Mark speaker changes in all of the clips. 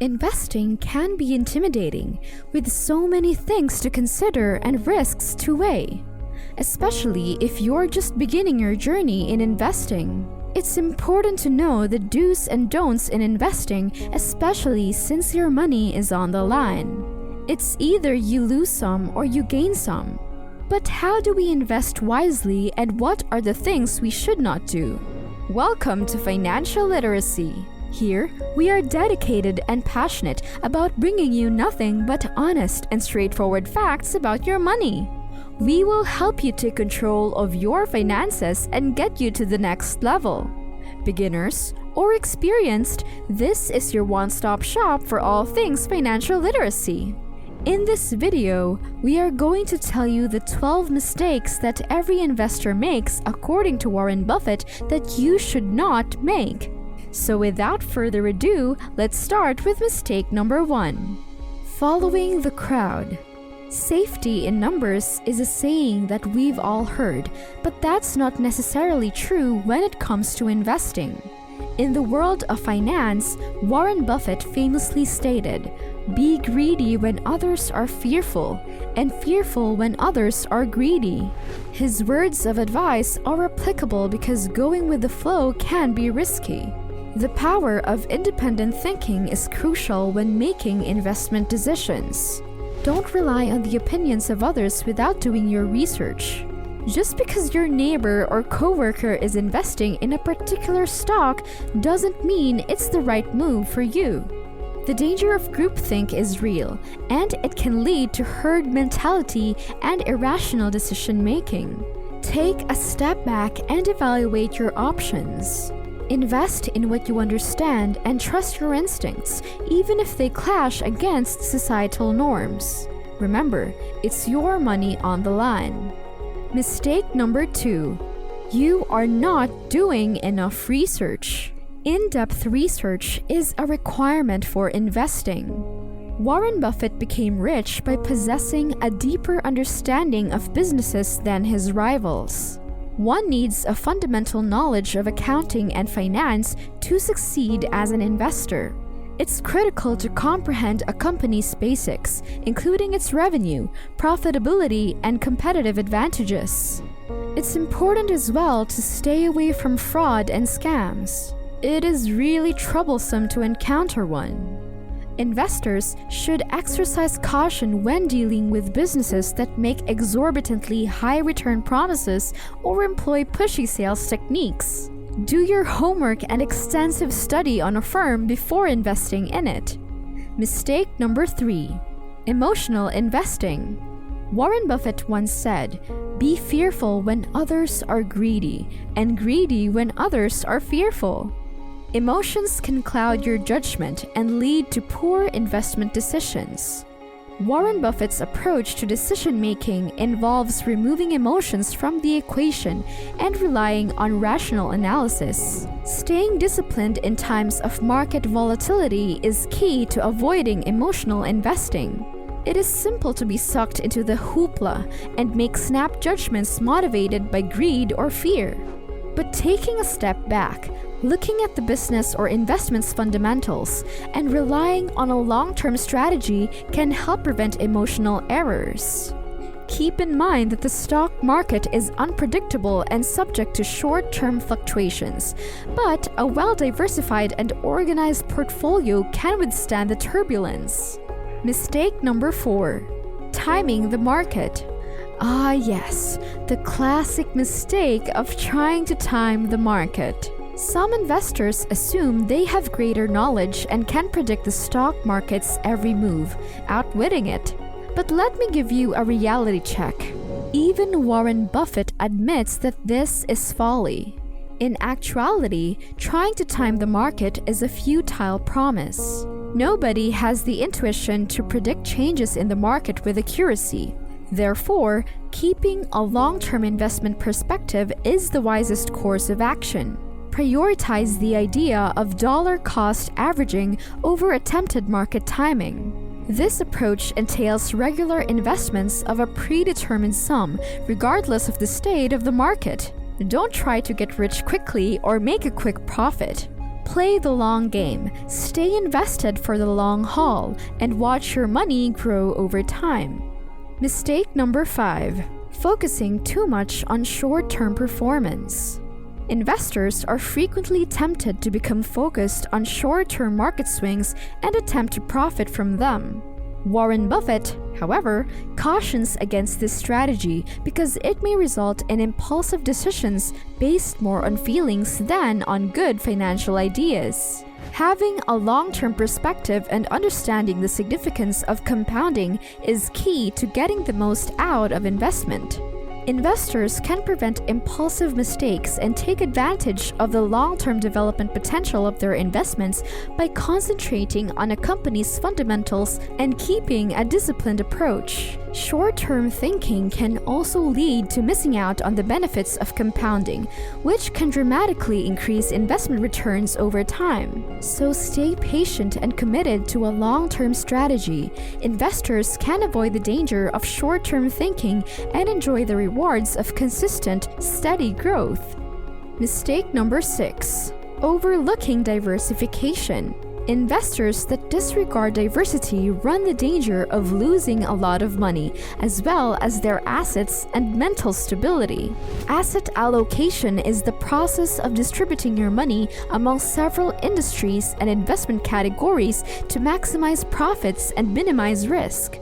Speaker 1: Investing can be intimidating, with so many things to consider and risks to weigh. Especially if you're just beginning your journey in investing. It's important to know the do's and don'ts in investing, especially since your money is on the line. It's either you lose some or you gain some. But how do we invest wisely, and what are the things we should not do? Welcome to Financial Literacy. Here, we are dedicated and passionate about bringing you nothing but honest and straightforward facts about your money. We will help you take control of your finances and get you to the next level. Beginners or experienced, this is your one-stop shop for all things financial literacy. In this video, we are going to tell you the 12 mistakes that every investor makes according to Warren Buffett that you should not make. So without further ado, let's start with mistake number 1. Following the crowd. Safety in numbers is a saying that we've all heard, but that's not necessarily true when it comes to investing. In the world of finance, Warren Buffett famously stated, "Be greedy when others are fearful, and fearful when others are greedy." His words of advice are applicable because going with the flow can be risky. The power of independent thinking is crucial when making investment decisions. Don't rely on the opinions of others without doing your research. Just because your neighbor or coworker is investing in a particular stock doesn't mean it's the right move for you. The danger of groupthink is real, and it can lead to herd mentality and irrational decision-making. Take a step back and evaluate your options. Invest in what you understand and trust your instincts, even if they clash against societal norms. Remember, it's your money on the line. Mistake number 2. You are not doing enough research. In-depth research is a requirement for investing. Warren Buffett became rich by possessing a deeper understanding of businesses than his rivals. One needs a fundamental knowledge of accounting and finance to succeed as an investor. It's critical to comprehend a company's basics, including its revenue, profitability, and competitive advantages. It's important as well to stay away from fraud and scams. It is really troublesome to encounter one. Investors should exercise caution when dealing with businesses that make exorbitantly high return promises or employ pushy sales techniques. Do your homework and extensive study on a firm before investing in it. Mistake number 3. Emotional investing. Warren Buffett once said, "Be fearful when others are greedy, and greedy when others are fearful." Emotions can cloud your judgment and lead to poor investment decisions. Warren Buffett's approach to decision-making involves removing emotions from the equation and relying on rational analysis. Staying disciplined in times of market volatility is key to avoiding emotional investing. It is simple to be sucked into the hoopla and make snap judgments motivated by greed or fear. But taking a step back, looking at the business or investment's fundamentals, and relying on a long-term strategy can help prevent emotional errors. Keep in mind that the stock market is unpredictable and subject to short-term fluctuations, but a well-diversified and organized portfolio can withstand the turbulence. Mistake number 4. Timing the market. Ah yes, the classic mistake of trying to time the market. Some investors assume they have greater knowledge and can predict the stock market's every move, outwitting it. But let me give you a reality check. Even Warren Buffett admits that this is folly. In actuality, trying to time the market is a futile promise. Nobody has the intuition to predict changes in the market with accuracy. Therefore, keeping a long-term investment perspective is the wisest course of action. Prioritize the idea of dollar-cost averaging over attempted market timing. This approach entails regular investments of a predetermined sum, regardless of the state of the market. Don't try to get rich quickly or make a quick profit. Play the long game, stay invested for the long haul, and watch your money grow over time. Mistake number 5. Focusing too much on short-term performance. Investors are frequently tempted to become focused on short-term market swings and attempt to profit from them. Warren Buffett, however, cautions against this strategy because it may result in impulsive decisions based more on feelings than on good financial ideas. Having a long-term perspective and understanding the significance of compounding is key to getting the most out of investment. Investors can prevent impulsive mistakes and take advantage of the long-term development potential of their investments by concentrating on a company's fundamentals and keeping a disciplined approach. Short-term thinking can also lead to missing out on the benefits of compounding, which can dramatically increase investment returns over time. So stay patient and committed to a long-term strategy. Investors can avoid the danger of short-term thinking and enjoy the rewards of consistent, steady growth. Mistake number 6. Overlooking diversification. Investors that disregard diversity run the danger of losing a lot of money, as well as their assets and mental stability. Asset allocation is the process of distributing your money among several industries and investment categories to maximize profits and minimize risk.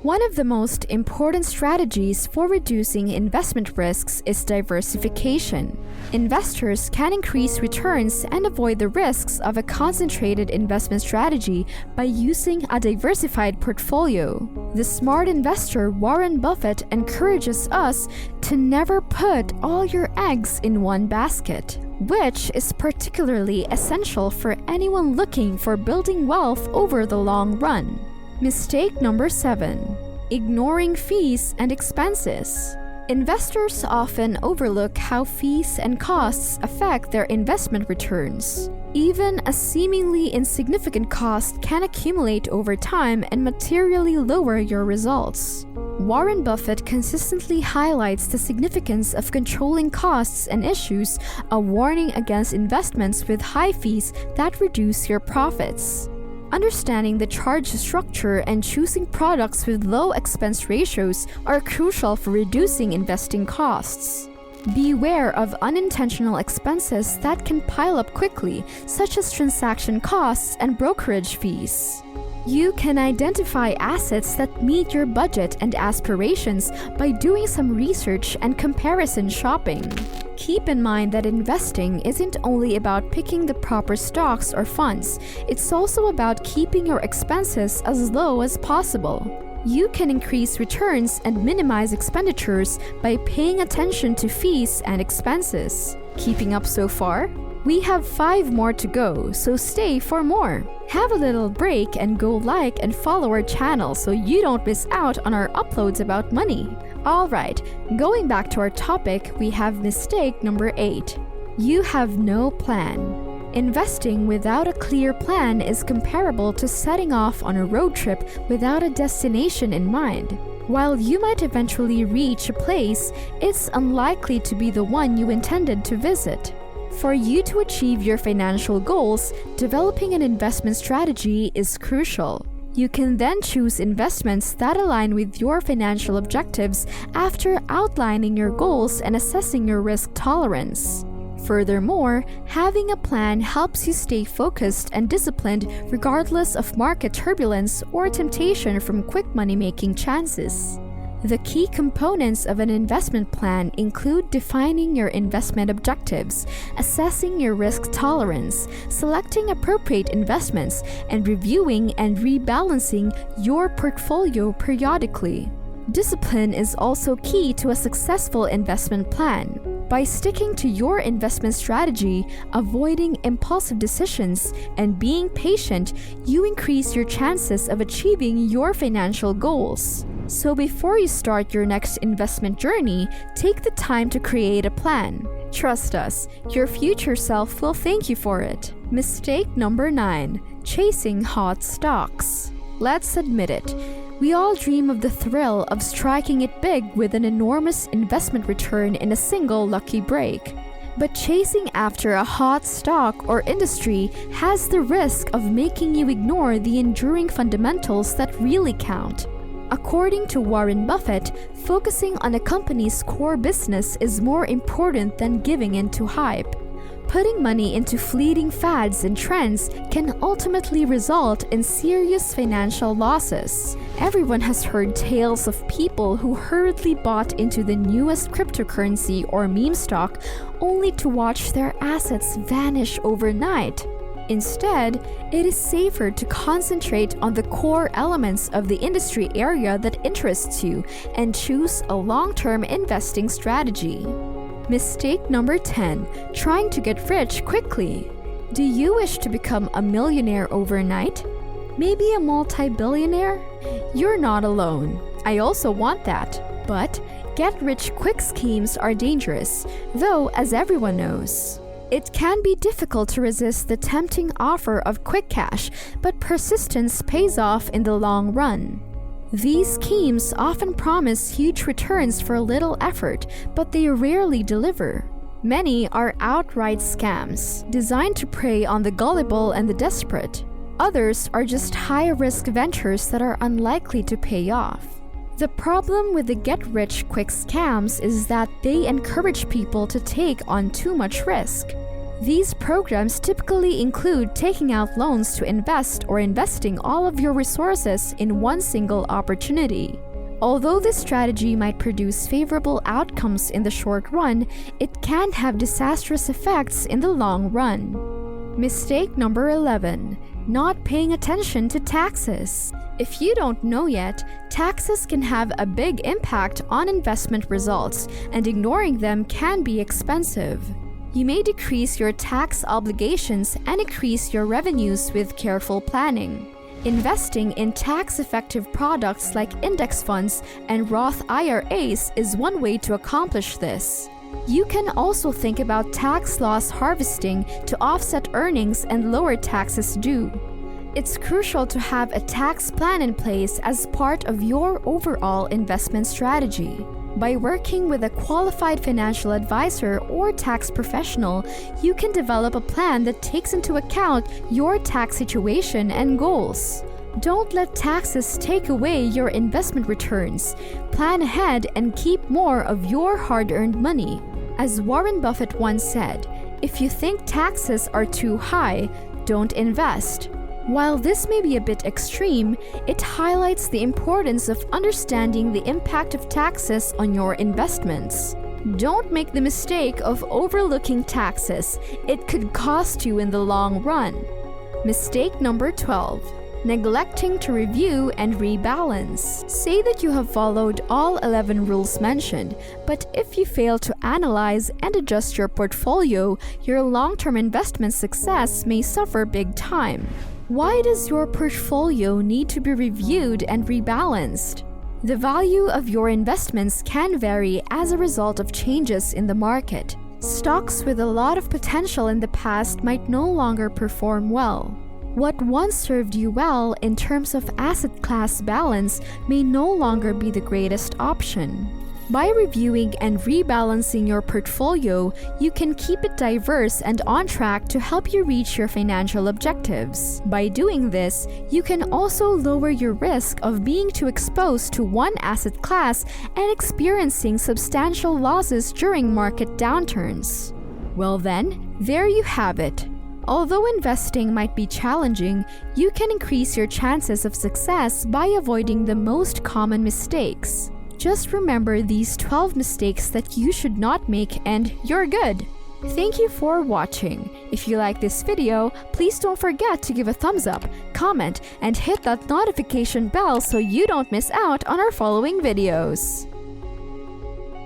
Speaker 1: One of the most important strategies for reducing investment risks is diversification. Investors can increase returns and avoid the risks of a concentrated investment strategy by using a diversified portfolio. The smart investor Warren Buffett encourages us to never put all your eggs in one basket, which is particularly essential for anyone looking for building wealth over the long run. Mistake number 7. Ignoring fees and expenses. Investors often overlook how fees and costs affect their investment returns. Even a seemingly insignificant cost can accumulate over time and materially lower your results. Warren Buffett consistently highlights the significance of controlling costs and issues a warning against investments with high fees that reduce your profits. Understanding the charge structure and choosing products with low expense ratios are crucial for reducing investing costs. Beware of unintentional expenses that can pile up quickly, such as transaction costs and brokerage fees. You can identify assets that meet your budget and aspirations by doing some research and comparison shopping. Keep in mind that investing isn't only about picking the proper stocks or funds, it's also about keeping your expenses as low as possible. You can increase returns and minimize expenditures by paying attention to fees and expenses. Keeping up so far? We have 5 more to go, so stay for more. Have a little break and go like and follow our channel so you don't miss out on our uploads about money. Alright, going back to our topic, we have mistake number 8. You have no plan. Investing without a clear plan is comparable to setting off on a road trip without a destination in mind. While you might eventually reach a place, it's unlikely to be the one you intended to visit. For you to achieve your financial goals, developing an investment strategy is crucial. You can then choose investments that align with your financial objectives after outlining your goals and assessing your risk tolerance. Furthermore, having a plan helps you stay focused and disciplined regardless of market turbulence or temptation from quick money-making chances. The key components of an investment plan include defining your investment objectives, assessing your risk tolerance, selecting appropriate investments, and reviewing and rebalancing your portfolio periodically. Discipline is also key to a successful investment plan. By sticking to your investment strategy, avoiding impulsive decisions, and being patient, you increase your chances of achieving your financial goals. So before you start your next investment journey, take the time to create a plan. Trust us, your future self will thank you for it. Mistake number 9. Chasing hot stocks. Let's admit it. We all dream of the thrill of striking it big with an enormous investment return in a single lucky break. But chasing after a hot stock or industry has the risk of making you ignore the enduring fundamentals that really count. According to Warren Buffett, focusing on a company's core business is more important than giving in to hype. Putting money into fleeting fads and trends can ultimately result in serious financial losses. Everyone has heard tales of people who hurriedly bought into the newest cryptocurrency or meme stock only to watch their assets vanish overnight. Instead, it is safer to concentrate on the core elements of the industry area that interests you and choose a long-term investing strategy. Mistake number 10. Trying to get rich quickly. Do you wish to become a millionaire overnight? Maybe a multi-billionaire? You're not alone. I also want that. But get-rich-quick schemes are dangerous, though, as everyone knows. It can be difficult to resist the tempting offer of quick cash, but persistence pays off in the long run. These schemes often promise huge returns for little effort, but they rarely deliver. Many are outright scams, designed to prey on the gullible and the desperate. Others are just high-risk ventures that are unlikely to pay off. The problem with the get-rich-quick scams is that they encourage people to take on too much risk. These programs typically include taking out loans to invest or investing all of your resources in one single opportunity. Although this strategy might produce favorable outcomes in the short run, it can have disastrous effects in the long run. Mistake number 11. Not paying attention to taxes. If you don't know yet, taxes can have a big impact on investment results, and ignoring them can be expensive. You may decrease your tax obligations and increase your revenues with careful planning. Investing in tax-effective products like index funds and Roth IRAs is one way to accomplish this. You can also think about tax loss harvesting to offset earnings and lower taxes due. It's crucial to have a tax plan in place as part of your overall investment strategy. By working with a qualified financial advisor or tax professional, you can develop a plan that takes into account your tax situation and goals. Don't let taxes take away your investment returns. Plan ahead and keep more of your hard-earned money. As Warren Buffett once said, if you think taxes are too high, don't invest. While this may be a bit extreme, it highlights the importance of understanding the impact of taxes on your investments. Don't make the mistake of overlooking taxes. It could cost you in the long run. Mistake number 12. Neglecting to review and rebalance. Say that you have followed all 11 rules mentioned, but if you fail to analyze and adjust your portfolio, your long-term investment success may suffer big time. Why does your portfolio need to be reviewed and rebalanced? The value of your investments can vary as a result of changes in the market. Stocks with a lot of potential in the past might no longer perform well. What once served you well in terms of asset class balance may no longer be the greatest option. By reviewing and rebalancing your portfolio, you can keep it diverse and on track to help you reach your financial objectives. By doing this, you can also lower your risk of being too exposed to one asset class and experiencing substantial losses during market downturns. Well then, there you have it. Although investing might be challenging, you can increase your chances of success by avoiding the most common mistakes. Just remember these 12 mistakes that you should not make and you're good. Thank you for watching. If you like this video, please don't forget to give a thumbs up, comment, and hit that notification bell so you don't miss out on our following videos.